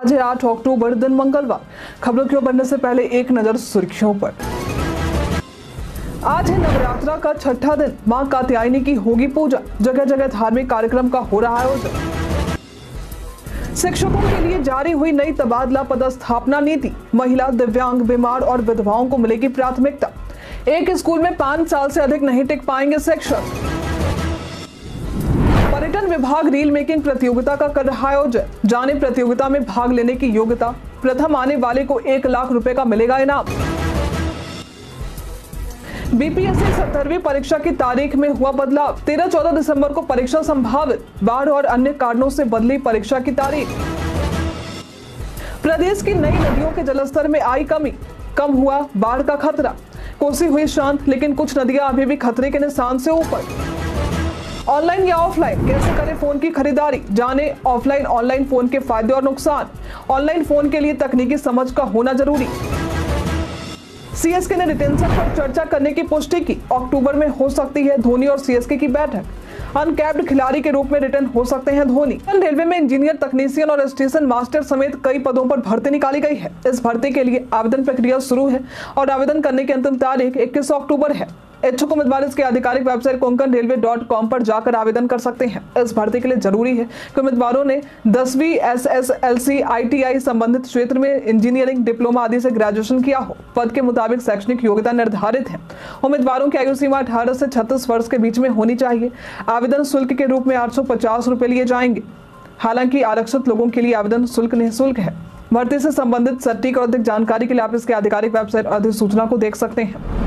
आज है 8 अक्टूबर, दिन मंगलवार। खबरों की ओर बढ़ने से पहले एक नजर सुर्खियों पर। आज है नवरात्रा का छठा दिन। मां कात्यायनी की होगी पूजा। जगह जगह धार्मिक कार्यक्रम का हो रहा आयोजन। शिक्षकों के लिए जारी हुई नई तबादला पदस्थापना नीति। महिला, दिव्यांग, बीमार और विधवाओं को मिलेगी प्राथमिकता। एक स्कूल में 5 साल से अधिक नहीं टिक पाएंगे शिक्षक। पर्यटन विभाग रील मेकिंग प्रतियोगिता का कर रहा आयोजन। जाने प्रतियोगिता में भाग लेने की योग्यता। प्रथम आने वाले को 1 लाख रुपए का मिलेगा इनाम। बीपीएससी 17वीं परीक्षा की तारीख में हुआ बदलाव। 13-14 दिसंबर को परीक्षा संभावित। बाढ़ और अन्य कारणों से बदली परीक्षा की तारीख। प्रदेश की नई नदियों के जलस्तर में आई कमी। कम हुआ बाढ़ का खतरा। कोसी हुई शांत, लेकिन कुछ नदियां अभी भी खतरे के निशान से ऊपर। ऑनलाइन या ऑफलाइन कैसे करें फोन की खरीदारी। जाने ऑफलाइन ऑनलाइन फोन के फायदे और नुकसान। ऑनलाइन फोन के लिए तकनीकी समझ का होना जरूरी। सीएसके ने रिटेंशन पर चर्चा करने की पुष्टि की। अक्टूबर में हो सकती है धोनी और सीएसके की बैठक। अनकैप्ड खिलाड़ी के रूप में रिटर्न हो सकते हैं धोनी। रेलवे में इंजीनियर, तकनीशियन और स्टेशन मास्टर समेत कई पदों पर भर्ती निकाली गई है। इस भर्ती के लिए आवेदन प्रक्रिया शुरू है और आवेदन करने की अंतिम तारीख 21 अक्टूबर है। इच्छुक उम्मीदवार इसके आधिकारिक वेबसाइट konkanrailway.com पर जाकर आवेदन कर सकते हैं। इस भर्ती के लिए जरूरी है कि उम्मीदवारों ने 10वीं एसएसएलसी, आईटीआई संबंधित क्षेत्र में इंजीनियरिंग, डिप्लोमा आदि से ग्रेजुएशन किया हो। पद के मुताबिक शैक्षणिक योग्यता निर्धारित है। उम्मीदवारों की आयु सीमा 18 से 36 वर्ष के बीच में होनी चाहिए। आवेदन शुल्क के रूप में 850 रुपए लिए जाएंगे। हालांकि आरक्षित लोगों के लिए आवेदन शुल्क निःशुल्क है। भर्ती से संबंधित सटीक और अधिक जानकारी के लिए आप इसके आधिकारिक वेबसाइट अधिसूचना को देख सकते हैं।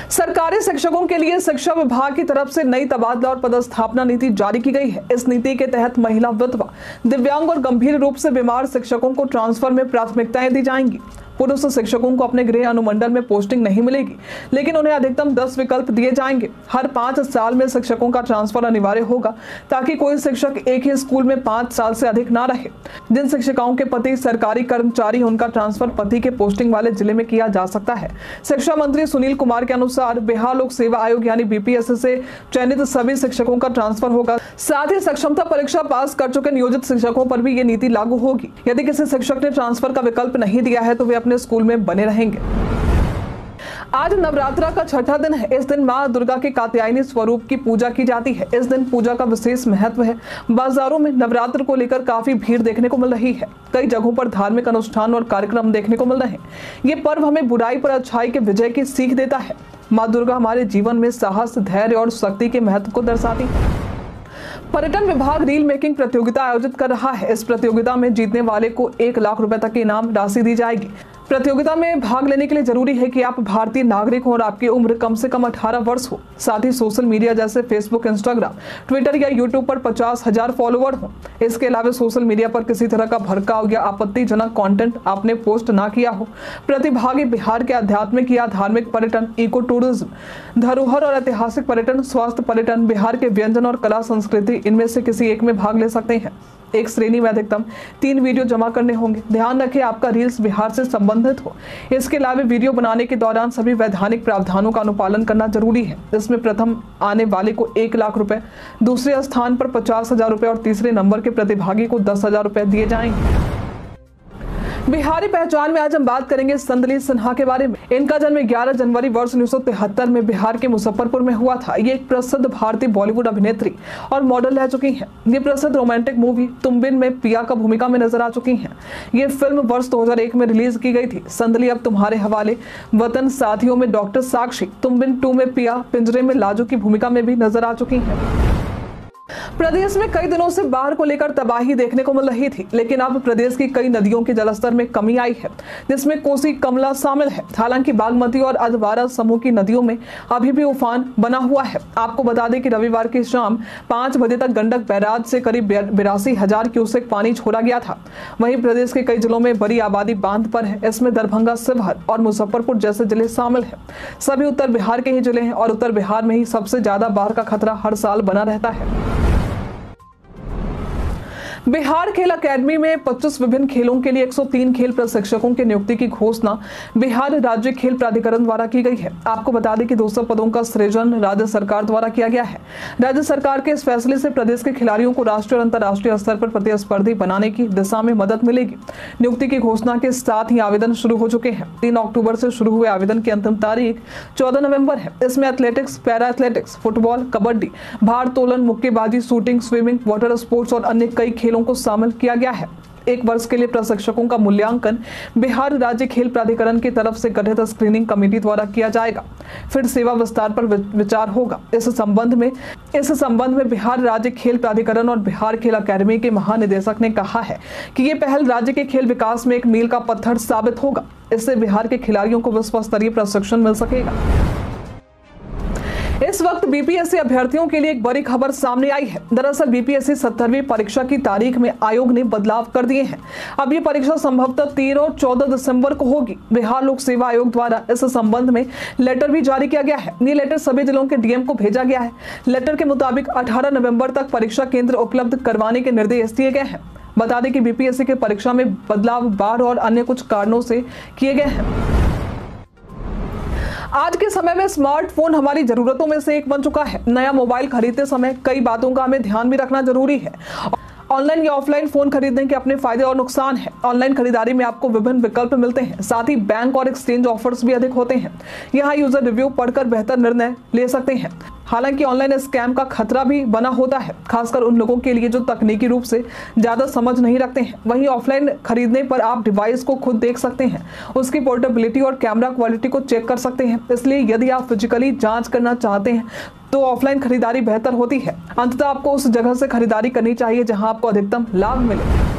सरकारी शिक्षकों के लिए शिक्षा विभाग की तरफ से नई तबादला और पदस्थापना नीति जारी की गई है। इस नीति के तहत महिला, विधवा, दिव्यांग और गंभीर रूप से बीमार शिक्षकों को ट्रांसफर में प्राथमिकताएं दी जाएंगी। पुरुष शिक्षकों को अपने गृह अनुमंडल में पोस्टिंग नहीं मिलेगी, लेकिन उन्हें अधिकतम 10 विकल्प दिए जाएंगे। हर 5 साल में शिक्षकों का ट्रांसफर अनिवार्य होगा, ताकि कोई शिक्षक एक ही स्कूल में 5 साल से अधिक ना रहे। जिन शिक्षिकाओं के पति सरकारी कर्मचारी, उनका ट्रांसफर पति के पोस्टिंग वाले जिले में किया जा सकता है। शिक्षा मंत्री सुनील कुमार के अनुसार बिहार लोक सेवा आयोग यानी बीपीएससी से चयनित सभी शिक्षकों का ट्रांसफर होगा। साथ ही सक्षमता परीक्षा पास कर चुके नियोजित शिक्षकों पर भी ये नीति लागू होगी। यदि किसी शिक्षक ने ट्रांसफर का विकल्प नहीं दिया है तो वे अपने स्कूल में बने रहेंगे। आज नवरात्रा का छठा दिन है। इस दिन मां दुर्गा के कात्यायनी स्वरूप की पूजा की जाती है। इस दिन पूजा का विशेष महत्व है। बाजारों में नवरात्र को लेकर काफी भीड़ देखने को मिल रही है। कई जगहों पर धार्मिक अनुष्ठान और कार्यक्रम देखने को मिल रहे हैं। ये पर्व हमें बुराई पर अच्छाई के विजय की सीख देता है। मां दुर्गा हमारे जीवन में साहस, धैर्य और शक्ति के महत्व को दर्शाती है। पर्यटन विभाग रील मेकिंग प्रतियोगिता आयोजित कर रहा है। इस प्रतियोगिता में जीतने वाले को 1 लाख रुपए तक की इनाम राशि दी जाएगी। प्रतियोगिता में भाग लेने के लिए जरूरी है कि आप भारतीय नागरिक हो और आपकी उम्र कम से कम 18 वर्ष हो। साथ ही सोशल मीडिया जैसे फेसबुक, इंस्टाग्राम, ट्विटर या यूट्यूब पर 50,000 फॉलोअर हो। इसके अलावा सोशल मीडिया पर किसी तरह का भड़काऊ या आपत्तिजनक कंटेंट आपने पोस्ट ना किया हो। प्रतिभागी बिहार के आध्यात्मिक या धार्मिक पर्यटन, इको टूरिज्म, धरोहर और ऐतिहासिक पर्यटन, स्वास्थ्य पर्यटन, बिहार के व्यंजन और कला संस्कृति, इनमें से किसी एक में भाग ले सकते हैं। एक श्रेणी में अधिकतम 3 वीडियो जमा करने होंगे। ध्यान रखें आपका रील्स बिहार से संबंधित हो। इसके अलावा वीडियो बनाने के दौरान सभी वैधानिक प्रावधानों का अनुपालन करना जरूरी है। इसमें प्रथम आने वाले को 1 लाख रुपए, दूसरे स्थान पर 50,000 रुपए और तीसरे नंबर के प्रतिभागी को 10,000 रुपए दिए जाएंगे। बिहारी पहचान में आज हम बात करेंगे संदली सिन्हा के बारे में। इनका जन्म 11 जनवरी वर्ष 1973 में बिहार के मुजफ्फरपुर में हुआ था। ये एक प्रसिद्ध भारतीय बॉलीवुड अभिनेत्री और मॉडल रह चुकी हैं। ये प्रसिद्ध रोमांटिक मूवी तुम बिन में पिया का भूमिका में नजर आ चुकी हैं। ये फिल्म वर्ष 2001 में रिलीज की गई थी। संदली अब तुम्हारे हवाले, वतन साथियों में डॉक्टर साक्षी, तुम बिन 2 में पिया, पिंजरे में लाजो की भूमिका में भी नजर आ चुकी हैं। प्रदेश में कई दिनों से बाढ़ को लेकर तबाही देखने को मिल रही थी, लेकिन अब प्रदेश की कई नदियों के जलस्तर में कमी आई है, जिसमें कोसी, कमला शामिल है। हालांकि बागमती और अधवारा समूह की नदियों में अभी भी उफान बना हुआ है। आपको बता दें कि रविवार की शाम 5 बजे तक गंडक बैराज से करीब 82,000 क्यूसेक पानी छोड़ा गया था। वहीं प्रदेश के कई जिलों में बड़ी आबादी बांध पर है। इसमें दरभंगा, शिवहर और मुजफ्फरपुर जैसे जिले शामिल है। सभी उत्तर बिहार के ही जिले हैं और उत्तर बिहार में ही सबसे ज्यादा बाढ़ का खतरा हर साल बना रहता है। बिहार खेल अकेडमी में 25 विभिन्न खेलों के लिए 103 खेल प्रशिक्षकों की नियुक्ति की घोषणा बिहार राज्य खेल प्राधिकरण द्वारा की गई है। आपको बता दें कि 200 पदों का सृजन राज्य सरकार द्वारा किया गया है। राज्य सरकार के इस फैसले से प्रदेश के खिलाड़ियों को राष्ट्रीय और अंतर्राष्ट्रीय स्तर पर प्रतिस्पर्धी बनाने की दिशा में मदद मिलेगी। नियुक्ति की घोषणा के साथ ही आवेदन शुरू हो चुके हैं। 3 अक्टूबर से शुरू हुए आवेदन की अंतिम तारीख 14 नवंबर है। इसमें athletics, para athletics, football, kabaddi, भारोत्तोलन, मुक्केबाजी, शूटिंग, स्विमिंग, वाटर स्पोर्ट्स और अन्य कई खेलों को शामिल किया गया है। 1 वर्ष के लिए प्रशिक्षकों का मूल्यांकन बिहार राज्य खेल प्राधिकरण की तरफ से गठित स्क्रीनिंग कमेटी द्वारा किया जाएगा। फिर सेवा विस्तार पर विचार होगा। इस संबंध में बिहार राज्य खेल प्राधिकरण और बिहार खेल अकेडमी के महानिदेशक ने कहा है कि ये पहल राज्य के खेल विकास में एक मील का पत्थर साबित होगा। इससे बिहार के खिलाड़ियों को विश्व स्तरीय प्रशिक्षण मिल सकेगा। इस वक्त बीपीएससी अभ्यर्थियों के लिए एक बड़ी खबर सामने आई है। दरअसल बीपीएससी 70वीं परीक्षा की तारीख में आयोग ने बदलाव कर दिए हैं। अब ये परीक्षा संभवतः 13 और 14 दिसंबर को होगी। बिहार लोक सेवा आयोग द्वारा इस संबंध में लेटर भी जारी किया गया है। ये लेटर सभी जिलों के डीएम को भेजा गया है। लेटर के मुताबिक 18 नवंबर तक परीक्षा केंद्र उपलब्ध करवाने के निर्देश दिए गए हैं। बता दें कि बीपीएससी के परीक्षा में बदलाव बाढ़ और अन्य कुछ कारणों से किए गए हैं। आज के समय में स्मार्टफोन हमारी जरूरतों में से एक बन चुका है। नया मोबाइल खरीदते समय कई बातों का हमें ध्यान भी रखना जरूरी है। ऑनलाइन या ऑफलाइन फोन खरीदने के अपने फायदे और नुकसान हैं। ऑनलाइन खरीदारी में आपको विभिन्न विकल्प मिलते हैं, साथ ही बैंक और एक्सचेंज ऑफर्स भी अधिक होते हैं। यहाँ यूजर रिव्यू पढ़कर बेहतर निर्णय ले सकते हैं। हालांकि ऑनलाइन स्कैम का खतरा भी बना होता है, खासकर उन लोगों के लिए जो तकनीकी रूप से ज्यादा समझ नहीं रखते हैं। वहीं ऑफलाइन खरीदने पर आप डिवाइस को खुद देख सकते हैं, उसकी पोर्टेबिलिटी और कैमरा क्वालिटी को चेक कर सकते हैं। इसलिए यदि आप फिजिकली जांच करना चाहते हैं तो ऑफलाइन खरीदारी बेहतर होती है। अंततः आपको उस जगह से खरीदारी करनी चाहिए जहां आपको अधिकतम लाभ मिले।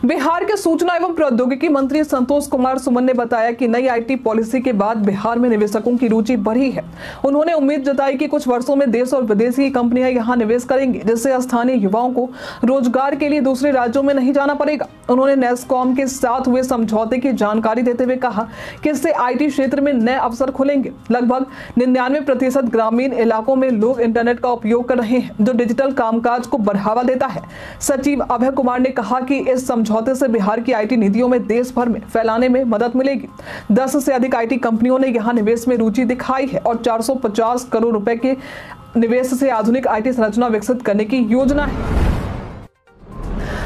बिहार के सूचना एवं प्रौद्योगिकी मंत्री संतोष कुमार सुमन ने बताया कि नई आईटी पॉलिसी के बाद बिहार में निवेशकों की रुचि बढ़ी है। उन्होंने उम्मीद जताई कि कुछ वर्षों में देश और विदेशी कंपनियां यहां निवेश करेंगी, जिससे स्थानीय युवाओं को रोजगार के लिए दूसरे राज्यों में नहीं जाना पड़ेगा। उन्होंने नेस्कॉम के साथ हुए समझौते की जानकारी देते हुए कहा कि इससे आईटी क्षेत्र में नए अवसर खुलेंगे। लगभग 99% ग्रामीण इलाकों में लोग इंटरनेट का उपयोग कर रहे हैं, जो डिजिटल कामकाज को बढ़ावा देता है। सचिव अभय कुमार ने कहा कि इस समझौते से बिहार की आईटी नीतियों में देश भर में फैलाने में मदद मिलेगी। 10 से अधिक आईटी कंपनियों ने यहां निवेश में रुचि दिखाई है और 450 करोड़ रुपए के निवेश से आधुनिक आईटी संरचना विकसित करने की योजना है।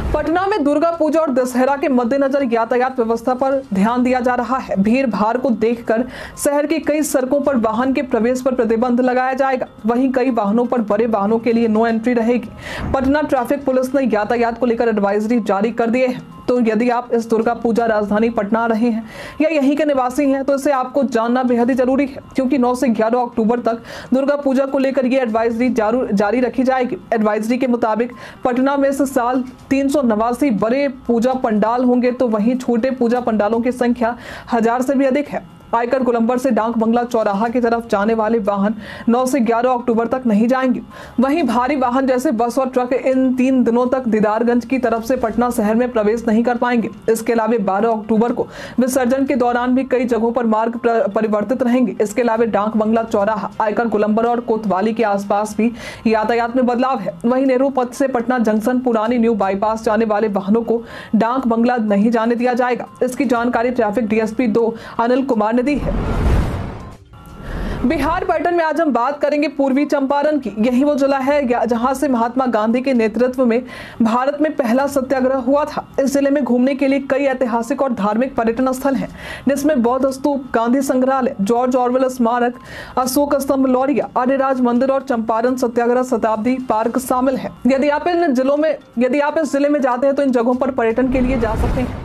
पटना में दुर्गा पूजा और दशहरा के मद्देनजर यातायात व्यवस्था पर ध्यान दिया जा रहा है। भीड़ भाड़ को देखकर शहर की कई सड़कों पर वाहन के प्रवेश पर प्रतिबंध लगाया जाएगा। वहीं कई वाहनों पर बड़े वाहनों के लिए नो एंट्री रहेगी। पटना ट्रैफिक पुलिस ने यातायात को लेकर एडवाइजरी जारी कर दिए हैं। तो यदि आप इस दुर्गा पूजा राजधानी पटना आ रहे हैं या यहीं के निवासी हैं तो इसे आपको जानना बेहद ही जरूरी है, क्योंकि 9 से 11 अक्टूबर तक दुर्गा पूजा को लेकर ये एडवाइजरी जारी रखी जाएगी। एडवाइजरी के मुताबिक पटना में इस साल 389 बड़े पूजा पंडाल होंगे, तो वहीं छोटे पूजा पंडालों की संख्या 1000 से भी अधिक है। आयकर गोलंबर से डाक बंगला चौराहा की तरफ जाने वाले वाहन 9 से 11 अक्टूबर तक नहीं जाएंगे। वहीं भारी वाहन जैसे बस और ट्रक इन 3 दिनों तक दीदारगंज की तरफ से पटना शहर में प्रवेश नहीं कर पाएंगे। इसके अलावा 12 अक्टूबर को विसर्जन के दौरान भी कई जगहों पर मार्ग परिवर्तित रहेंगे। इसके अलावा डाक बंगला चौराहा, आयकर गोलंबर और कोतवाली के आसपास भी यातायात में बदलाव है। वहीं नेहरू पथ से पटना जंक्शन पुरानी न्यू बाईपास जाने वाले वाहनों को डाक बंगला नहीं जाने दिया जाएगा। इसकी जानकारी ट्रैफिक डीएसपी 2 अनिल कुमार ने दी है। बिहार पर्यटन में आज हम बात करेंगे पूर्वी चंपारण की। यही वो जिला है जहां से महात्मा गांधी के नेतृत्व में भारत में पहला सत्याग्रह हुआ था। इस जिले में घूमने के लिए कई ऐतिहासिक और धार्मिक पर्यटन स्थल हैं, जिसमें बौद्ध स्तूप, गांधी संग्रहालय, जॉर्ज ऑरवेल स्मारक, अशोक स्तंभ लौरिया, आर्यराज मंदिर और चंपारण सत्याग्रह शताब्दी पार्क शामिल है। यदि आप इस जिले में जाते हैं तो इन जगहों पर पर्यटन के लिए जा सकते हैं।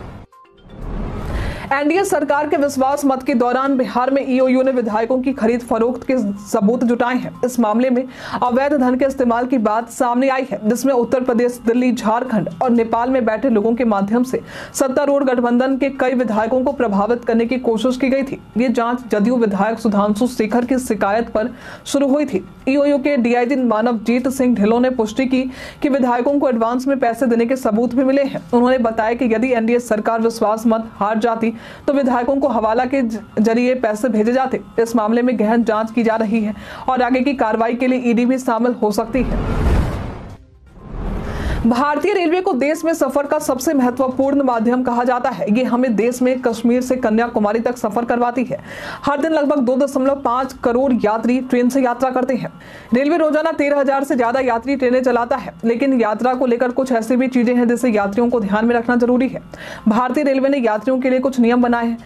एनडीए सरकार के विश्वास मत के दौरान बिहार में ईओयू ने विधायकों की खरीद फरोख्त के सबूत जुटाए हैं। इस मामले में अवैध धन के इस्तेमाल की बात सामने आई है, जिसमें उत्तर प्रदेश, दिल्ली, झारखंड और नेपाल में बैठे लोगों के माध्यम से सत्तारूढ़ गठबंधन के कई विधायकों को प्रभावित करने की कोशिश की गई थी। ये जांच जदयू विधायक सुधांशु शेखर की शिकायत पर शुरू हुई थी। ईओयू के डीआईजी मानवजीत सिंह ढिल्लों ने पुष्टि की कि विधायकों को एडवांस में पैसे देने के सबूत भी मिले हैं। उन्होंने बताया कि यदि एनडीए सरकार विश्वास मत हार जाती तो विधायकों को हवाला के जरिए पैसे भेजे जाते। इस मामले में गहन जांच की जा रही है और आगे की कार्रवाई के लिए ईडी भी शामिल हो सकती है। भारतीय रेलवे को देश में सफर का सबसे महत्वपूर्ण माध्यम कहा जाता है। ये हमें देश में कश्मीर से कन्याकुमारी तक सफर करवाती है। हर दिन लगभग 2.5 करोड़ यात्री ट्रेन से यात्रा करते हैं। रेलवे रोजाना 13,000 से ज्यादा यात्री ट्रेनें चलाता है, लेकिन यात्रा को लेकर कुछ ऐसी भी चीजें हैं जिसे यात्रियों को ध्यान में रखना जरूरी है। भारतीय रेलवे ने यात्रियों के लिए कुछ नियम बनाए हैं।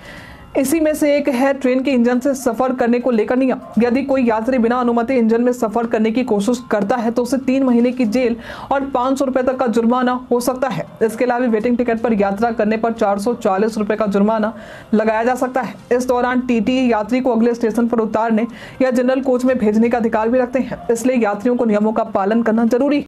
इसी में से एक है ट्रेन के इंजन से सफर करने को लेकर नियम। यदि कोई यात्री बिना अनुमति इंजन में सफर करने की कोशिश करता है तो उसे 3 महीने की जेल और 500 रुपए तक का जुर्माना हो सकता है। इसके अलावा वेटिंग टिकट पर यात्रा करने पर 440 रुपए का जुर्माना लगाया जा सकता है। इस दौरान टीटी यात्री को अगले स्टेशन पर उतारने या जनरल कोच में भेजने का अधिकार भी रखते हैं, इसलिए यात्रियों को नियमों का पालन करना जरूरी है।